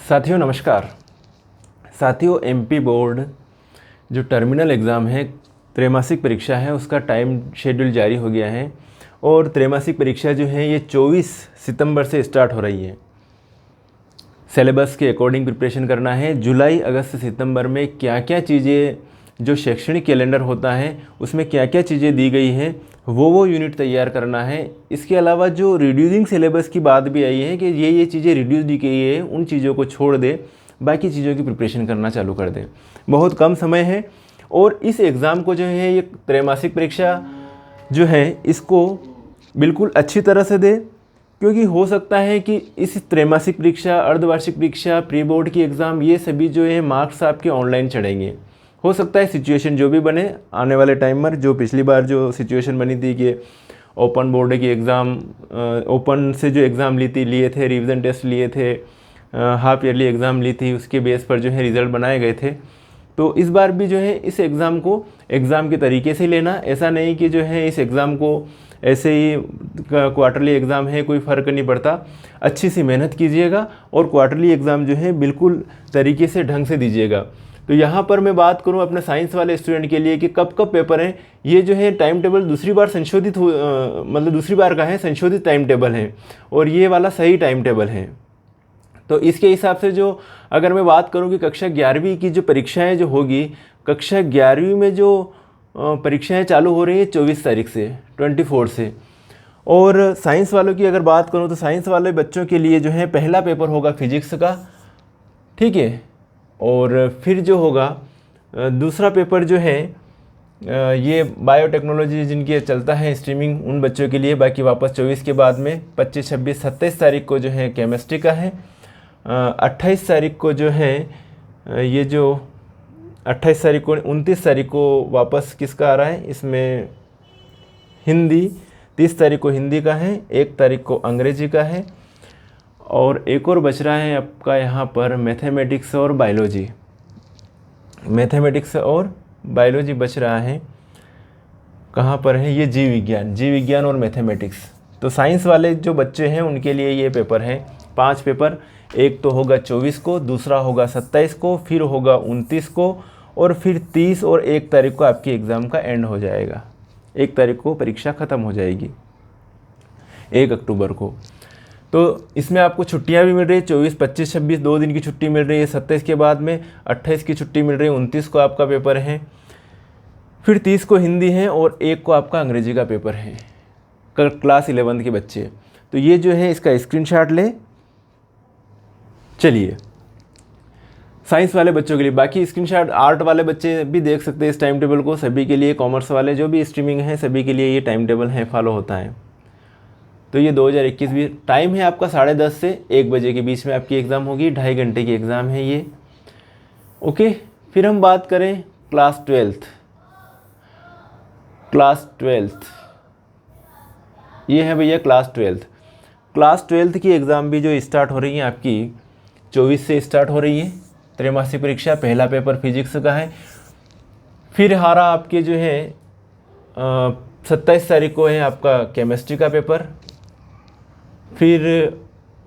साथियों नमस्कार। साथियों एमपी बोर्ड जो टर्मिनल एग्ज़ाम है, त्रैमासिक परीक्षा है, उसका टाइम शेड्यूल जारी हो गया है और त्रैमासिक परीक्षा जो है ये 24 सितंबर से स्टार्ट हो रही है। सिलेबस के अकॉर्डिंग प्रिपरेशन करना है। जुलाई अगस्त सितंबर में क्या क्या चीज़ें, जो शैक्षणिक कैलेंडर होता है उसमें क्या क्या चीज़ें दी गई हैं वो यूनिट तैयार करना है। इसके अलावा जो रिड्यूसिंग सिलेबस की बात भी आई है कि ये चीज़ें रिड्यूस दी गई है, उन चीज़ों को छोड़ दे, बाकी चीज़ों की प्रिपरेशन करना चालू कर दें। बहुत कम समय है और इस एग्ज़ाम को जो है ये त्रैमासिक परीक्षा जो है इसको बिल्कुल अच्छी तरह से दे, क्योंकि हो सकता है कि इस त्रैमासिक परीक्षा, अर्धवार्षिक परीक्षा, प्री बोर्ड की एग्ज़ाम, ये सभी जो है मार्क्स आपके ऑनलाइन चढ़ेंगे। हो सकता है सिचुएशन जो भी बने आने वाले टाइम पर, जो पिछली बार जो सिचुएशन बनी थी कि ओपन बोर्ड की एग्ज़ाम, ओपन से जो एग्ज़ाम लिए थे, रिवीजन टेस्ट लिए थे, हाफ ईयरली एग्ज़ाम ली थी, उसके बेस पर जो है रिज़ल्ट बनाए गए थे। तो इस बार भी जो है इस एग्ज़ाम को एग्ज़ाम के तरीके से लेना, ऐसा नहीं कि जो है इस एग्ज़ाम को ऐसे ही क्वार्टरली एग्ज़ाम है कोई फ़र्क नहीं पड़ता। अच्छी सी मेहनत कीजिएगा और क्वार्टरली एग्ज़ाम जो है बिल्कुल तरीके से, ढंग से दीजिएगा। तो यहाँ पर मैं बात करूँ अपने साइंस वाले स्टूडेंट के लिए कि कब कब पेपर हैं, ये जो है टाइम टेबल दूसरी बार संशोधित मतलब दूसरी बार का है, संशोधित टाइम टेबल है और ये वाला सही टाइम टेबल है। तो इसके हिसाब से जो अगर मैं बात करूं कि कक्षा 11वीं की जो परीक्षाएं जो होगी, कक्षा 11वीं में जो परीक्षाएं चालू हो रही हैं 24 तारीख से, 24 से। और साइंस वालों की अगर बात करूं तो साइंस वाले बच्चों के लिए जो है पहला पेपर होगा फिजिक्स का, ठीक है। और फिर जो होगा दूसरा पेपर जो है ये बायोटेक्नोलॉजी जिनके चलता है स्ट्रीमिंग, उन बच्चों के लिए। बाकी वापस 24 के बाद में 25, 26, 27 तारीख को जो है केमिस्ट्री का है। 28 तारीख को जो है ये जो 28 तारीख को, 29 तारीख को वापस किसका आ रहा है इसमें, हिंदी। 30 तारीख को हिंदी का है, 1 तारीख को अंग्रेजी का है और एक और बच रहा है आपका यहाँ पर मैथमेटिक्स और बायोलॉजी। मैथमेटिक्स और बायोलॉजी बच रहा है, कहाँ पर है ये, जीव विज्ञान और मैथमेटिक्स। तो साइंस वाले जो बच्चे हैं उनके लिए ये पेपर हैं, 5 पेपर। एक तो होगा 24 को, दूसरा होगा 27 को, फिर होगा 29 को और फिर 30 और 1 तारीख को आपकी एग्ज़ाम का एंड हो जाएगा। 1 तारीख को परीक्षा ख़त्म हो जाएगी, 1 अक्टूबर को। तो इसमें आपको छुट्टियां भी मिल रही है, 24, 25, 26 2 दिन की छुट्टी मिल रही है। 27 के बाद में 28 की छुट्टी मिल रही है, 29 को आपका पेपर है, फिर 30 को हिंदी है और 1 को आपका अंग्रेजी का पेपर है, क्लास 11 के बच्चे। तो ये जो है इसका स्क्रीनशॉट ले चलिए साइंस वाले बच्चों के लिए। बाकी स्क्रीनशॉट आर्ट वाले बच्चे भी देख सकते हैं इस टाइम टेबल को, सभी के लिए। कॉमर्स वाले जो भी स्ट्रीमिंग है सभी के लिए ये टाइम टेबल है, फॉलो होता है। तो ये 2021 भी टाइम है आपका 10:30 से 1 बजे के बीच में आपकी एग्ज़ाम होगी, 2.5 घंटे की एग्ज़ाम है ये, ओके। फिर हम बात करें क्लास 12th, ये है भैया क्लास 12th की एग्ज़ाम भी जो स्टार्ट हो रही है आपकी 24 से स्टार्ट हो रही है त्रैमासिक परीक्षा। पहला पेपर फिजिक्स का है, फिर हारा आपके जो है 27 तारीख को है आपका केमिस्ट्री का पेपर। फिर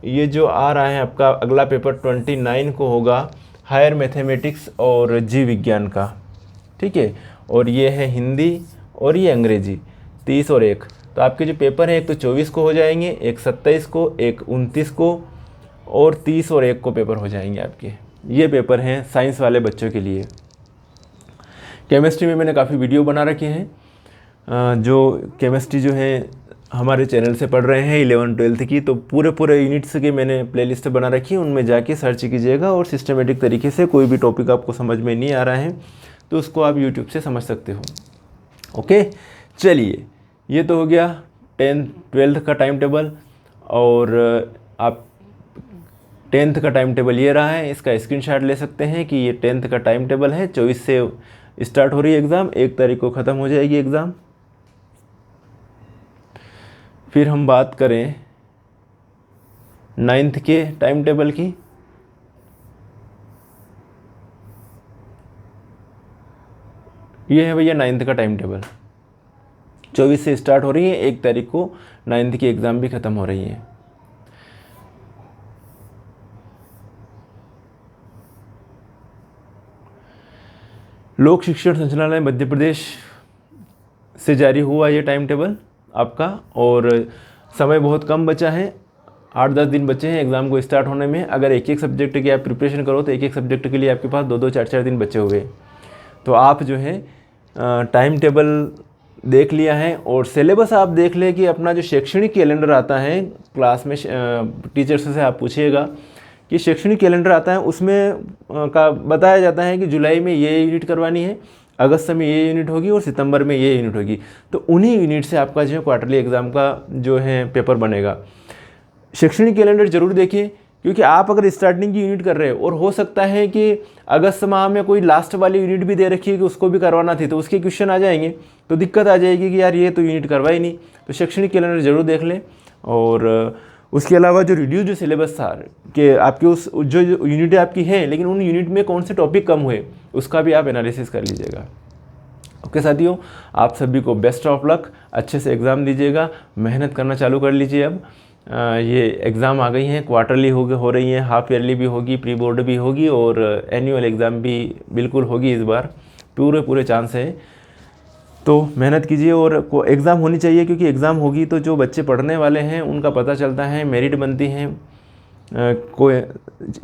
ये जो आ रहा है आपका अगला पेपर 29 को होगा हायर मैथमेटिक्स और जीव विज्ञान का, ठीक है। और ये है हिंदी और ये अंग्रेजी, 30 और 1। तो आपके जो पेपर हैं एक तो 24 को हो जाएंगे, एक 27 को, एक 29 को और 30 और 1 को पेपर हो जाएंगे आपके। ये पेपर हैं साइंस वाले बच्चों के लिए। केमिस्ट्री में मैंने काफ़ी वीडियो बना रखे हैं, जो केमिस्ट्री जो है हमारे चैनल से पढ़ रहे हैं 11 12th की, तो पूरे यूनिट्स के मैंने प्लेलिस्ट बना रखी है, उनमें जाके सर्च कीजिएगा और सिस्टमेटिक तरीके से कोई भी टॉपिक आपको समझ में नहीं आ रहा है तो उसको आप यूट्यूब से समझ सकते हो, ओके। चलिए ये तो हो गया 10th 12th का टाइम टेबल। और आप 10th का टाइम टेबल ये रहा है, इसका स्क्रीनशॉट ले सकते हैं कि ये 10th का टाइम टेबल है। 24 से स्टार्ट हो रही है एग्ज़ाम, 1 तारीख को ख़त्म हो जाएगी एग्ज़ाम। फिर हम बात करें 9th के टाइम टेबल की, ये है भैया 9th का टाइम टेबल। 24 से स्टार्ट हो रही है, 1 तारीख को 9th की एग्ज़ाम भी ख़त्म हो रही है। लोक शिक्षण संचालनालय मध्य प्रदेश से जारी हुआ ये टाइम टेबल आपका, और समय बहुत कम बचा है, 8-10 दिन बचे हैं एग्ज़ाम को स्टार्ट होने में। अगर एक एक सब्जेक्ट की आप प्रिपरेशन करो तो एक एक सब्जेक्ट के लिए आपके पास 2-2, 4-4 दिन बचे हुए। तो आप जो है टाइम टेबल देख लिया है और सिलेबस आप देख ले कि अपना जो शैक्षणिक कैलेंडर आता है क्लास में, टीचर्स से आप पूछिएगा कि शैक्षणिक कैलेंडर आता है उसमें का बताया जाता है कि जुलाई में ये यूनिट करवानी है, अगस्त में ये यूनिट होगी और सितंबर में ये यूनिट होगी। तो उन्हीं यूनिट से आपका जो है क्वार्टरली एग्ज़ाम का जो है पेपर बनेगा। शैक्षणिक कैलेंडर जरूर देखिए, क्योंकि आप अगर स्टार्टिंग की यूनिट कर रहे हो और हो सकता है कि अगस्त माह में कोई लास्ट वाली यूनिट भी दे रखी है कि उसको भी करवाना थी, तो उसके क्वेश्चन आ जाएंगे तो दिक्कत आ जाएगी कि यार ये तो यूनिट करवाई नहीं। तो शैक्षणिक कैलेंडर जरूर देख लें। और उसके अलावा जो रिड्यूस जो सिलेबस था कि आपके उस जो यूनिटें आपकी हैं लेकिन उन यूनिट में कौन से टॉपिक कम हुए, उसका भी आप एनालिसिस कर लीजिएगा। ओके साथियों, आप सभी को बेस्ट ऑफ लक, अच्छे से एग्ज़ाम दीजिएगा, मेहनत करना चालू कर लीजिए। अब ये एग्ज़ाम आ गई हैं, क्वार्टरली हो रही हैं, हाफ ईयरली भी होगी, प्री बोर्ड भी होगी और एनुअल एग्ज़ाम भी बिल्कुल होगी इस बार, पूरे चांस है। तो मेहनत कीजिए और एग्ज़ाम होनी चाहिए, क्योंकि एग्ज़ाम होगी तो जो बच्चे पढ़ने वाले हैं उनका पता चलता है, मेरिट बनती हैं, कोई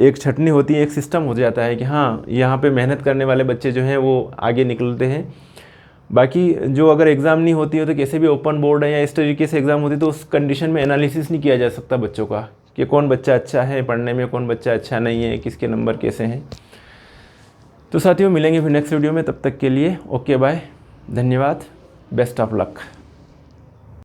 एक छटनी होती है, एक सिस्टम हो जाता है कि हाँ यहाँ पे मेहनत करने वाले बच्चे जो हैं वो आगे निकलते हैं। बाकी जो अगर एग्ज़ाम नहीं होती है तो कैसे भी ओपन बोर्ड है या इस तरीके से एग्ज़ाम होती है तो उस कंडीशन में एनालिसिस नहीं किया जा सकता बच्चों का कि कौन बच्चा अच्छा है पढ़ने में, कौन बच्चा अच्छा नहीं है, किसके नंबर कैसे हैं। तो साथियों मिलेंगे फिर नेक्स्ट वीडियो में, तब तक के लिए ओके बाय, धन्यवाद, बेस्ट ऑफ लक।